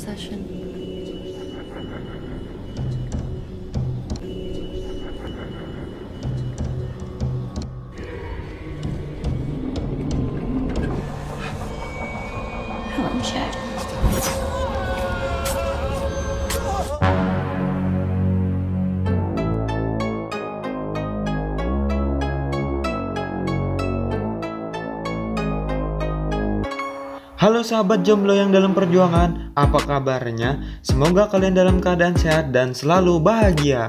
session. Hello, Chad. Halo sahabat jomblo yang dalam perjuangan, apa kabarnya? Semoga kalian dalam keadaan sehat dan selalu bahagia.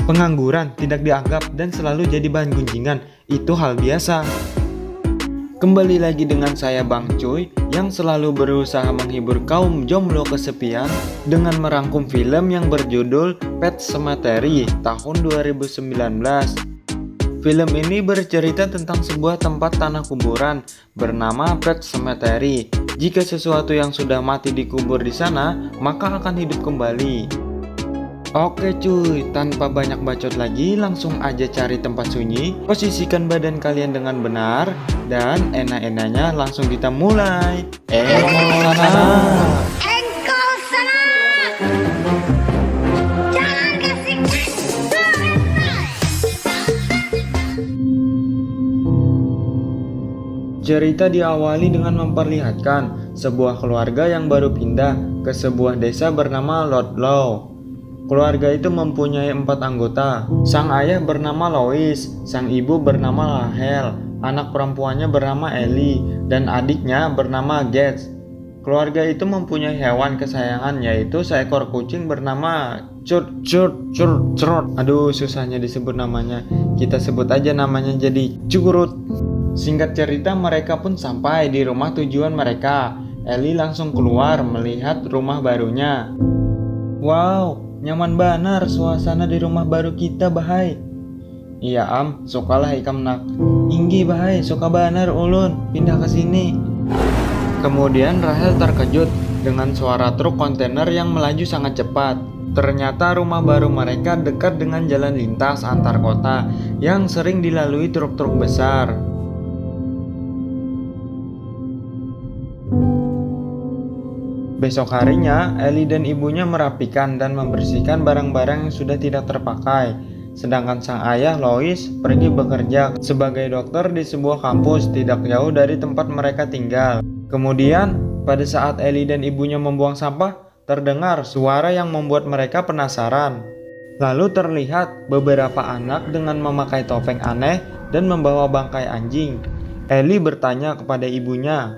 Pengangguran tidak dianggap dan selalu jadi bahan gunjingan, itu hal biasa. Kembali lagi dengan saya Bang Cuy yang selalu berusaha menghibur kaum jomblo kesepian dengan merangkum film yang berjudul Pet Sematary tahun 2019. Film ini bercerita tentang sebuah tempat tanah kuburan bernama Pet Sematary. Jika sesuatu yang sudah mati dikubur di sana, maka akan hidup kembali. Oke cuy, tanpa banyak bacot lagi, langsung aja cari tempat sunyi, posisikan badan kalian dengan benar, dan enak-enaknya langsung kita mulai. Cerita diawali dengan memperlihatkan sebuah keluarga yang baru pindah ke sebuah desa bernama Ludlow. Keluarga itu mempunyai 4 anggota. Sang ayah bernama Lois, sang ibu bernama Rachel, anak perempuannya bernama Ellie, dan adiknya bernama Gets. Keluarga itu mempunyai hewan kesayangan yaitu seekor kucing bernama Curut. Aduh, susahnya disebut namanya. Kita sebut aja namanya jadi Curut. Singkat cerita, mereka pun sampai di rumah tujuan mereka. Ellie langsung keluar melihat rumah barunya. Wow, nyaman banar suasana di rumah baru kita, bahai. Iya am, sukalah ikam nak. Inggi bahai, suka banar ulun, pindah ke sini. Kemudian Rachel terkejut dengan suara truk kontainer yang melaju sangat cepat. Ternyata rumah baru mereka dekat dengan jalan lintas antar kota yang sering dilalui truk-truk besar. Besok harinya, Ellie dan ibunya merapikan dan membersihkan barang-barang yang sudah tidak terpakai. Sedangkan sang ayah, Lois, pergi bekerja sebagai dokter di sebuah kampus tidak jauh dari tempat mereka tinggal. Kemudian, pada saat Ellie dan ibunya membuang sampah, terdengar suara yang membuat mereka penasaran. Lalu terlihat beberapa anak dengan memakai topeng aneh dan membawa bangkai anjing. Ellie bertanya kepada ibunya,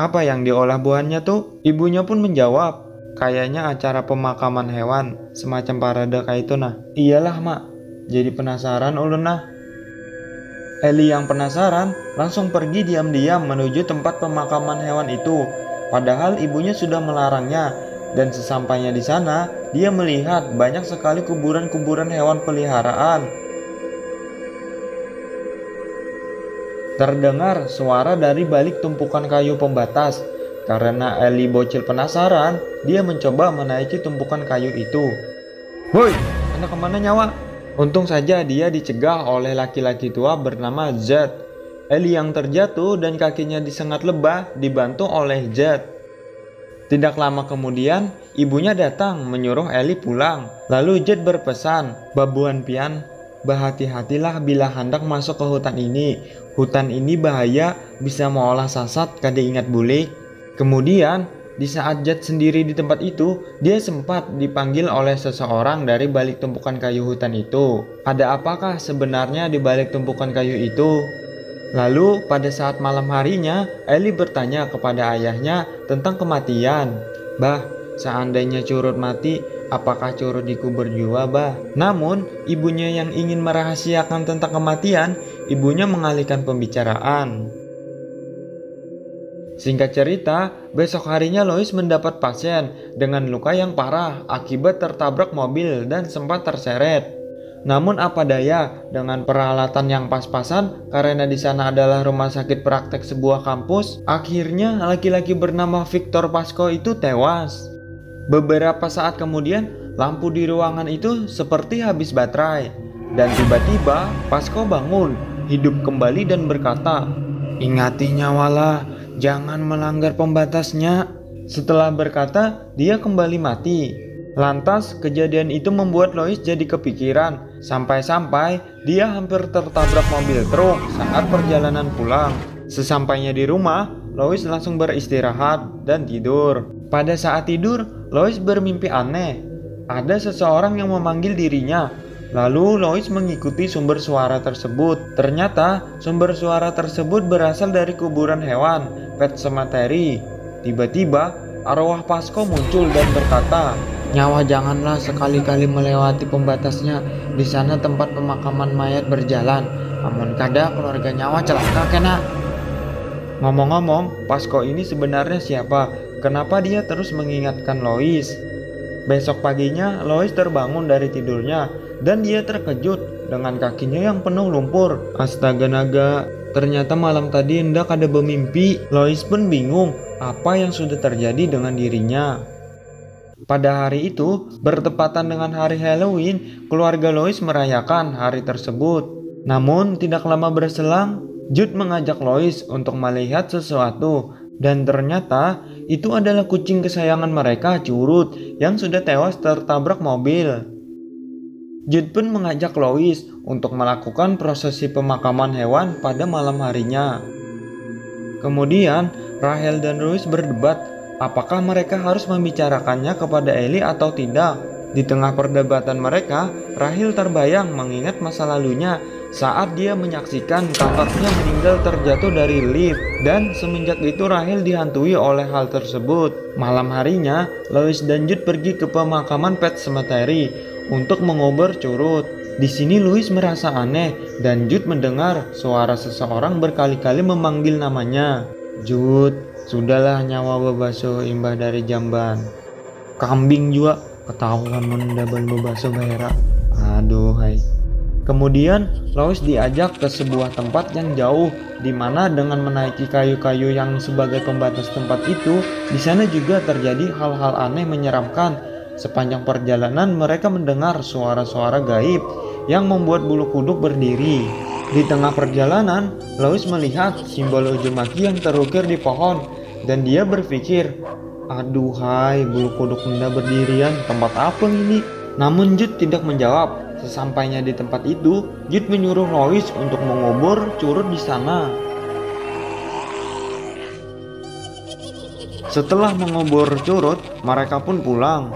"Apa yang diolah buahannya tuh?" Ibunya pun menjawab, "Kayaknya acara pemakaman hewan, semacam parade kayak itu nah." "Iyalah mak, jadi penasaran ulun nah." Ellie yang penasaran langsung pergi diam-diam menuju tempat pemakaman hewan itu. Padahal ibunya sudah melarangnya. Dan sesampainya di sana, dia melihat banyak sekali kuburan-kuburan hewan peliharaan. Terdengar suara dari balik tumpukan kayu pembatas. Karena Ellie bocil penasaran, dia mencoba menaiki tumpukan kayu itu. "Woi, anda kemana nyawa?" Untung saja dia dicegah oleh laki-laki tua bernama Zed. Ellie yang terjatuh dan kakinya disengat lebah dibantu oleh Zed. Tidak lama kemudian, ibunya datang menyuruh Ellie pulang. Lalu Zed berpesan, "Babuan pian, berhati-hatilah bila hendak masuk ke hutan ini. Hutan ini bahaya, bisa mengolah sasat, kada ingat bulik." Kemudian, di saat Zed sendiri di tempat itu, dia sempat dipanggil oleh seseorang dari balik tumpukan kayu hutan itu. Ada apakah sebenarnya di balik tumpukan kayu itu? Lalu, pada saat malam harinya, Ellie bertanya kepada ayahnya tentang kematian. "Bah, seandainya Curut mati, apakah Curut dikubur juga, bah?" Namun, ibunya yang ingin merahasiakan tentang kematian, ibunya mengalihkan pembicaraan. Singkat cerita, besok harinya Lois mendapat pasien dengan luka yang parah akibat tertabrak mobil dan sempat terseret. Namun apa daya, dengan peralatan yang pas-pasan karena di sana adalah rumah sakit praktek sebuah kampus, akhirnya laki-laki bernama Victor Pascoe itu tewas. Beberapa saat kemudian, lampu di ruangan itu seperti habis baterai. Dan tiba-tiba Pascoe bangun, hidup kembali dan berkata, "Ingati nyawalah, jangan melanggar pembatasnya." Setelah berkata, dia kembali mati. Lantas, kejadian itu membuat Lois jadi kepikiran, sampai-sampai dia hampir tertabrak mobil truk saat perjalanan pulang. Sesampainya di rumah, Lois langsung beristirahat dan tidur. Pada saat tidur, Lois bermimpi aneh. Ada seseorang yang memanggil dirinya. Lalu Lois mengikuti sumber suara tersebut. Ternyata sumber suara tersebut berasal dari kuburan hewan, Pet Cemetery. Tiba-tiba arwah Pasco muncul dan berkata, "Nyawa, janganlah sekali-kali melewati pembatasnya. Di sana tempat pemakaman mayat berjalan. Amun kada keluarga Nyawa celaka kena." Ngomong-ngomong, Pasco ini sebenarnya siapa? Kenapa dia terus mengingatkan Lois? Besok paginya, Lois terbangun dari tidurnya dan dia terkejut dengan kakinya yang penuh lumpur. Astaga naga, ternyata malam tadi hendak ada bermimpi. Lois pun bingung apa yang sudah terjadi dengan dirinya. Pada hari itu, bertepatan dengan hari Halloween, keluarga Lois merayakan hari tersebut. Namun, tidak lama berselang, Jude mengajak Lois untuk melihat sesuatu. Dan ternyata, itu adalah kucing kesayangan mereka, Curut, yang sudah tewas tertabrak mobil. Jude pun mengajak Lois untuk melakukan prosesi pemakaman hewan pada malam harinya. Kemudian, Rachel dan Lois berdebat apakah mereka harus membicarakannya kepada Ellie atau tidak. Di tengah perdebatan mereka, Rachel terbayang mengingat masa lalunya saat dia menyaksikan kakaknya meninggal terjatuh dari lift. Dan semenjak itu Rachel dihantui oleh hal tersebut. Malam harinya, Lois dan Jude pergi ke pemakaman Pet Cemetery untuk mengubur Curut. Di sini Lois merasa aneh dan Jude mendengar suara seseorang berkali-kali memanggil namanya. "Jude, sudahlah nyawa bebaso imbah dari jamban." Kambing juga ketahuan mendaban bebaso bayara. Aduh hai. Kemudian Lois diajak ke sebuah tempat yang jauh, di mana dengan menaiki kayu-kayu yang sebagai pembatas tempat itu, di sana juga terjadi hal-hal aneh menyeramkan. Sepanjang perjalanan mereka mendengar suara-suara gaib yang membuat bulu kuduk berdiri. Di tengah perjalanan, Lois melihat simbol Uzumaki yang terukir di pohon dan dia berpikir, "Aduhai, bulu kuduk benda berdirian, tempat apa ini?" Namun Jude tidak menjawab. Sesampainya di tempat itu, Jude menyuruh Lois untuk mengubur Curut di sana. Setelah mengubur Curut, mereka pun pulang.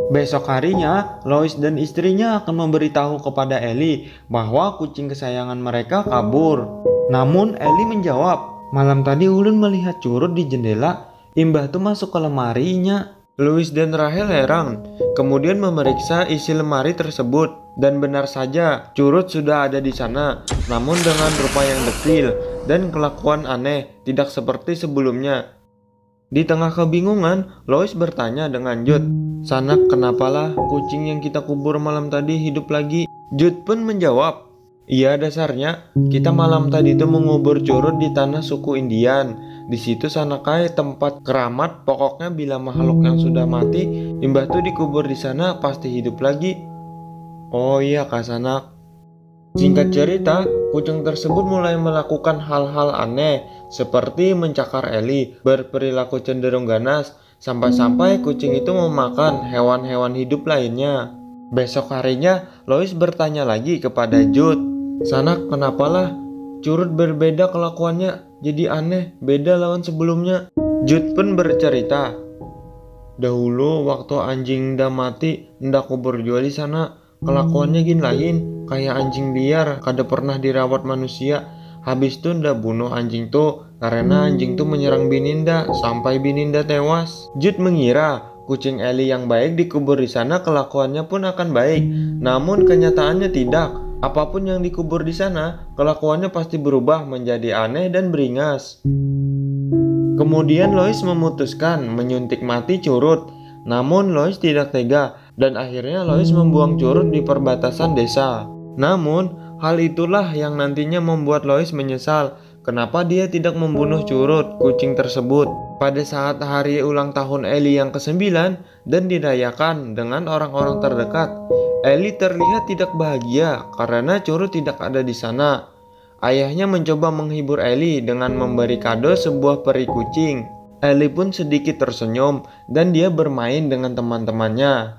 Besok harinya, Lois dan istrinya akan memberitahu kepada Ellie bahwa kucing kesayangan mereka kabur. Namun Ellie menjawab, "Malam tadi ulun melihat Curut di jendela, imbah tuh masuk ke lemarinya." Lois dan Rachel heran, kemudian memeriksa isi lemari tersebut. Dan benar saja, Curut sudah ada di sana, namun dengan rupa yang detil dan kelakuan aneh, tidak seperti sebelumnya. Di tengah kebingungan, Lois bertanya dengan Jude, "Sanak, kenapalah kucing yang kita kubur malam tadi hidup lagi?" Jude pun menjawab, "Iya, dasarnya kita malam tadi itu mengubur Curut di tanah suku Indian. Di situ sanakai tempat keramat, pokoknya bila makhluk yang sudah mati, imbah tuh dikubur di sana pasti hidup lagi." "Oh iya Kak Sanak." Singkat cerita, kucing tersebut mulai melakukan hal-hal aneh seperti mencakar Ellie, berperilaku cenderung ganas, sampai-sampai kucing itu memakan hewan-hewan hidup lainnya. Besok harinya, Lois bertanya lagi kepada Jude, "Sanak, kenapalah Curut berbeda kelakuannya, jadi aneh, beda lawan sebelumnya?" Jude pun bercerita, "Dahulu waktu anjing dah mati, ndak kubur jual di sana. Kelakuannya gin lain, kayak anjing liar, kada pernah dirawat manusia. Habis tuh ndak bunuh anjing tuh, karena anjing tuh menyerang Bininda, sampai Bininda tewas." Jude mengira kucing Ellie yang baik dikubur di sana kelakuannya pun akan baik, namun kenyataannya tidak. Apapun yang dikubur di sana, kelakuannya pasti berubah menjadi aneh dan beringas. Kemudian Lois memutuskan menyuntik mati Curut. Namun Lois tidak tega dan akhirnya Lois membuang Curut di perbatasan desa. Namun hal itulah yang nantinya membuat Lois menyesal kenapa dia tidak membunuh Curut, kucing tersebut. Pada saat hari ulang tahun Ellie yang ke-9 dan dirayakan dengan orang-orang terdekat, Ellie terlihat tidak bahagia karena Curut tidak ada di sana. ayahnya mencoba menghibur Ellie dengan memberi kado sebuah peri kucing. Ellie pun sedikit tersenyum dan dia bermain dengan teman-temannya.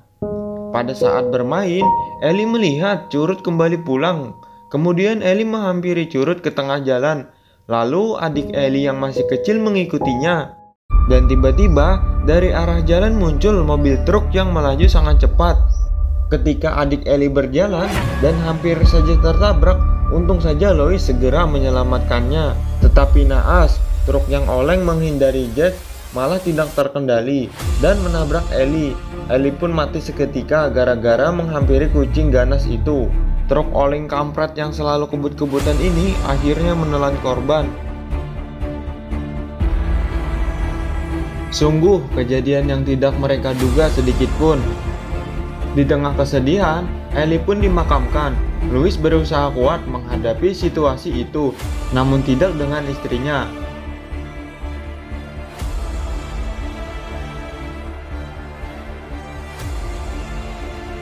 Pada saat bermain, Ellie melihat Curut kembali pulang. Kemudian Ellie menghampiri Curut ke tengah jalan. Lalu adik Ellie yang masih kecil mengikutinya. Dan tiba-tiba dari arah jalan muncul mobil truk yang melaju sangat cepat. Ketika adik Ellie berjalan dan hampir saja tertabrak, untung saja Lois segera menyelamatkannya. Tetapi naas, truk yang oleng menghindari Jess malah tidak terkendali dan menabrak Ellie. Ellie pun mati seketika gara-gara menghampiri kucing ganas itu. Truk oleng kampret yang selalu kebut-kebutan ini akhirnya menelan korban. Sungguh kejadian yang tidak mereka duga sedikit pun. Di tengah kesedihan, Ellie pun dimakamkan. Louis berusaha kuat menghadapi situasi itu, namun tidak dengan istrinya.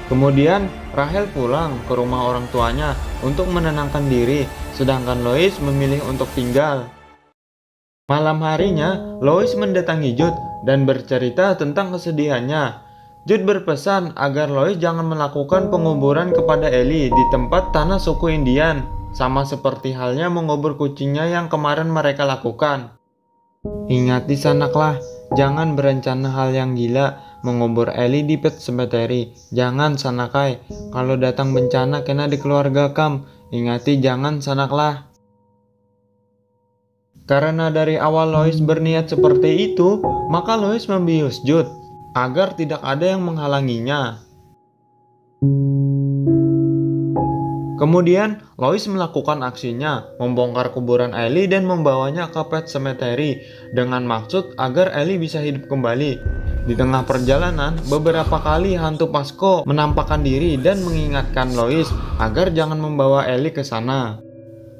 Kemudian Rachel pulang ke rumah orang tuanya untuk menenangkan diri, sedangkan Lois memilih untuk tinggal. Malam harinya, Lois mendatangi Jude dan bercerita tentang kesedihannya. Jude berpesan agar Lois jangan melakukan penguburan kepada Ellie di tempat tanah suku Indian, sama seperti halnya mengubur kucingnya yang kemarin mereka lakukan. Ingat di sanaklah, jangan berencana hal yang gila, mengubur Ellie di Pet Cemetery. Jangan sanakai, kalau datang bencana kena di keluarga Kam, ingati jangan sanaklah. Karena dari awal Lois berniat seperti itu, maka Lois membius Jude agar tidak ada yang menghalanginya. Kemudian Lois melakukan aksinya, membongkar kuburan Ellie dan membawanya ke Pet Cemetery dengan maksud agar Ellie bisa hidup kembali. Di tengah perjalanan, beberapa kali hantu Pasco menampakkan diri dan mengingatkan Lois agar jangan membawa Ellie ke sana.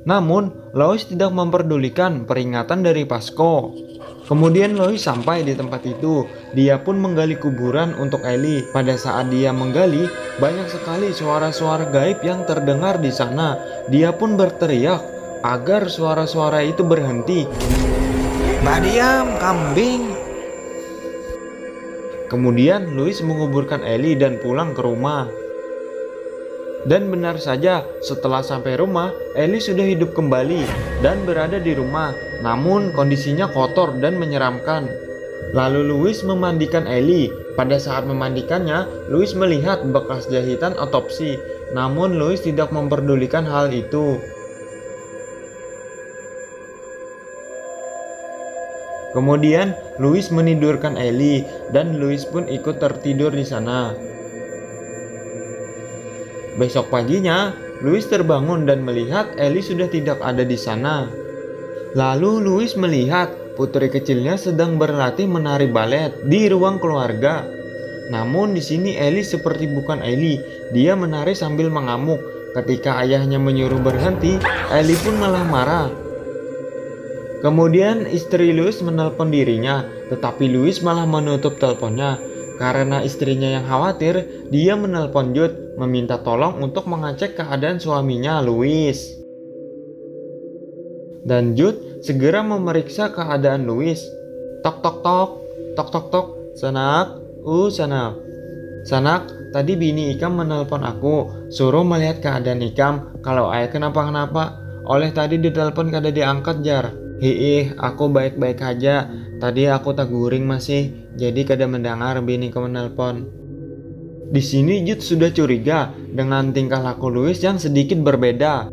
Namun, Lois tidak memperdulikan peringatan dari Pasco. Kemudian Lois sampai di tempat itu. Dia pun menggali kuburan untuk Ellie. Pada saat dia menggali, banyak sekali suara-suara gaib yang terdengar di sana. Dia pun berteriak agar suara-suara itu berhenti. "Badiam, kambing!" Kemudian Louis menguburkan Ellie dan pulang ke rumah. Dan benar saja, setelah sampai rumah, Ellie sudah hidup kembali dan berada di rumah, namun kondisinya kotor dan menyeramkan. Lalu Louis memandikan Ellie. Pada saat memandikannya, Louis melihat bekas jahitan otopsi, namun Louis tidak memperdulikan hal itu. Kemudian Louis menidurkan Ellie dan Louis pun ikut tertidur di sana. Besok paginya, Louis terbangun dan melihat Ellie sudah tidak ada di sana. Lalu Louis melihat putri kecilnya sedang berlatih menari balet di ruang keluarga. Namun di sini Ellie seperti bukan Ellie, dia menari sambil mengamuk. Ketika ayahnya menyuruh berhenti, Ellie pun malah marah. Kemudian istri Louis menelpon dirinya, tetapi Louis malah menutup teleponnya. Karena istrinya yang khawatir, dia menelpon Jude meminta tolong untuk mengecek keadaan suaminya Louis. Dan Jude segera memeriksa keadaan Louis. Tok tok tok, tok tok tok, sanak, sanak. Sanak, tadi bini Ikam menelpon aku, suruh melihat keadaan Ikam, kalau ayah kenapa-kenapa. Oleh tadi ditelepon kada diangkat jar. Hiih, aku baik-baik aja. Tadi aku tak guring masih, jadi kada mendengar bini kamu menelpon. Di sini Jude sudah curiga dengan tingkah laku Louis yang sedikit berbeda.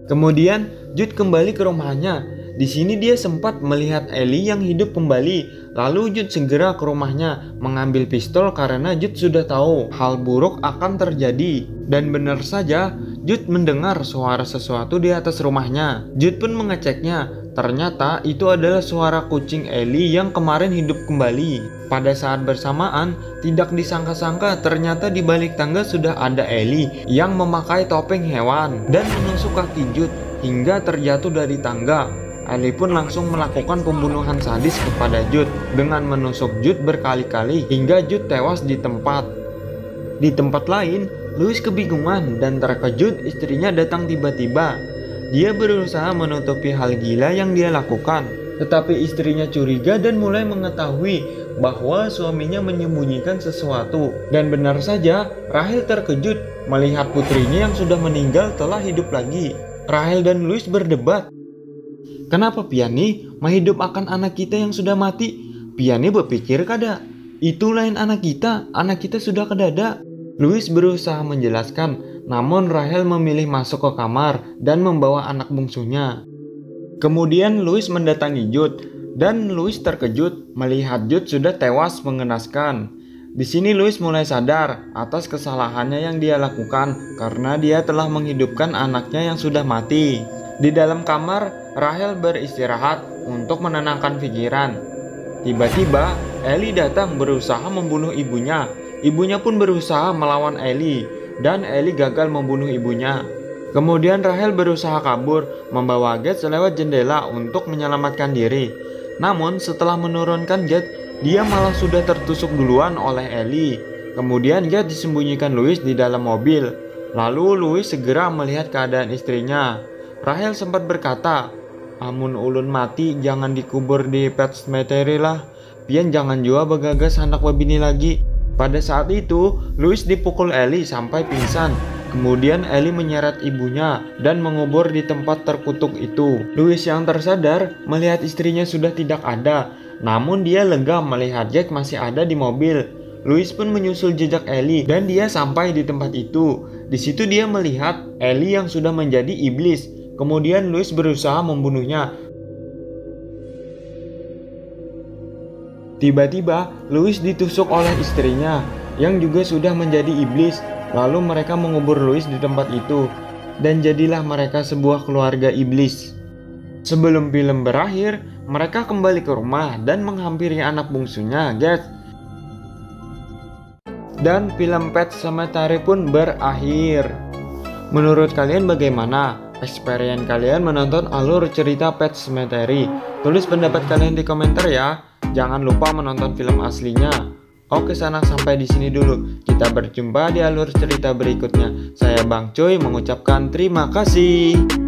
Kemudian Jude kembali ke rumahnya. Di sini dia sempat melihat Ellie yang hidup kembali. Lalu Jude segera ke rumahnya mengambil pistol karena Jude sudah tahu hal buruk akan terjadi. Dan benar saja, Jude mendengar suara sesuatu di atas rumahnya. Jude pun mengeceknya. Ternyata itu adalah suara kucing Ellie yang kemarin hidup kembali. Pada saat bersamaan, tidak disangka-sangka ternyata di balik tangga sudah ada Ellie yang memakai topeng hewan dan menusuk kaki Jude hingga terjatuh dari tangga. Ellie pun langsung melakukan pembunuhan sadis kepada Jude dengan menusuk Jude berkali-kali hingga Jude tewas di tempat. Di tempat lain, Louis kebingungan dan terkejut istrinya datang tiba-tiba. Dia berusaha menutupi hal gila yang dia lakukan. Tetapi istrinya curiga dan mulai mengetahui bahwa suaminya menyembunyikan sesuatu. Dan benar saja, Rahel terkejut melihat putrinya yang sudah meninggal telah hidup lagi. Rahel dan Louis berdebat. Kenapa Piani menghidupkan anak kita yang sudah mati? Piani berpikir kada. Itu lain anak kita sudah kedada. Louis berusaha menjelaskan, namun Rahel memilih masuk ke kamar dan membawa anak bungsunya. Kemudian Louis mendatangi Jude, dan Louis terkejut melihat Jude sudah tewas mengenaskan. Di sini Louis mulai sadar atas kesalahannya yang dia lakukan karena dia telah menghidupkan anaknya yang sudah mati. Di dalam kamar, Rahel beristirahat untuk menenangkan pikiran. Tiba-tiba, Ellie datang berusaha membunuh ibunya. Ibunya pun berusaha melawan Ellie, dan Ellie gagal membunuh ibunya. Kemudian Rahel berusaha kabur, membawa Gates lewat jendela untuk menyelamatkan diri. Namun setelah menurunkan Gates, dia malah sudah tertusuk duluan oleh Ellie. Kemudian Gates disembunyikan Louis di dalam mobil. Lalu Louis segera melihat keadaan istrinya. Rahel sempat berkata, "Amun ulun mati jangan dikubur di pet cemetery lah. Pian jangan jua bagagas anak babini lagi." Pada saat itu, Louis dipukul Ellie sampai pingsan. Kemudian Ellie menyeret ibunya dan mengubur di tempat terkutuk itu. Louis yang tersadar melihat istrinya sudah tidak ada, namun dia lega melihat Jack masih ada di mobil. Louis pun menyusul jejak Ellie dan dia sampai di tempat itu. Di situ dia melihat Ellie yang sudah menjadi iblis. Kemudian Louis berusaha membunuhnya. Tiba-tiba, Louis ditusuk oleh istrinya yang juga sudah menjadi iblis. Lalu mereka mengubur Louis di tempat itu, dan jadilah mereka sebuah keluarga iblis. Sebelum film berakhir, mereka kembali ke rumah dan menghampiri anak bungsunya, Gates. Dan film Pet Sematary pun berakhir. Menurut kalian bagaimana experience kalian menonton alur cerita Pet Sematary? Tulis pendapat kalian di komentar ya. Jangan lupa menonton film aslinya. Oke sanak, sampai di sini dulu. Kita berjumpa di alur cerita berikutnya. Saya Bang Coy mengucapkan terima kasih.